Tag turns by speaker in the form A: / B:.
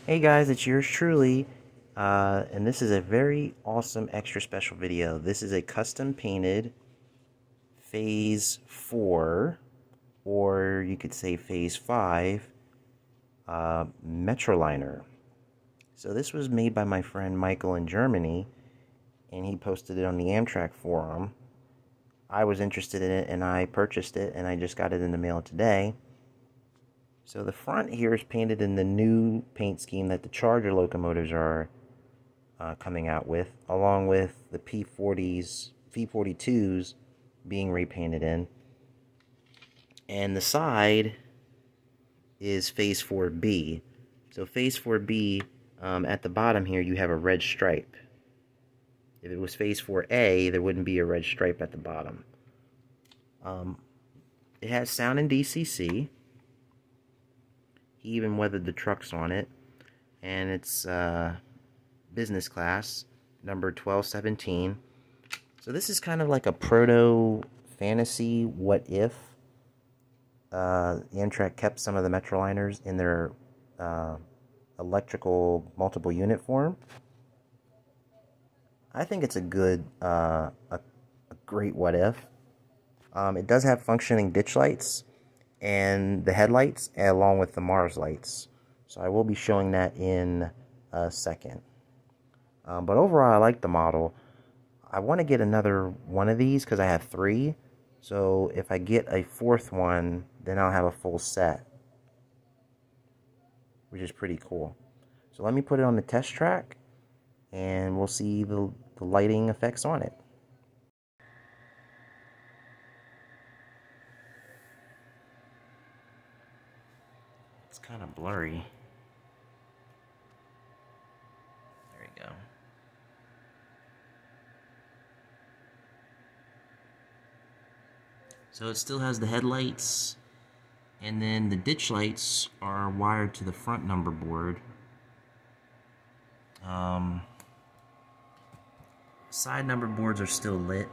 A: Hey guys, it's yours truly, and this is a very awesome extra special video. This is a custom painted Phase 4, or you could say Phase 5, Metroliner. So this was made by my friend Michael in Germany, and he posted it on the Amtrak forum. I was interested in it, and I purchased it, and I just got it in the mail today. So the front here is painted in the new paint scheme that the Charger locomotives are coming out with, along with the P42s being repainted in. And the side is Phase 4B. So Phase 4B, at the bottom here, you have a red stripe. If it was Phase 4A, there wouldn't be a red stripe at the bottom. It has sound in DCC. He even weathered the trucks on it, and it's business class, number 1217. So this is kind of like a proto-fantasy what-if. Amtrak kept some of the Metroliners in their electrical multiple unit form. I think it's a good, a great what-if. It does have functioning ditch lights and the headlights, along with the Mars lights. So I will be showing that in a second. But overall, I like the model. I want to get another one of these because I have 3. So if I get a 4th one, then I'll have a full set, which is pretty cool. So let me put it on the test track, and we'll see the lighting effects on it. It's kind of blurry. There we go. So it still has the headlights, and then the ditch lights are wired to the front number board. Side number boards are still lit.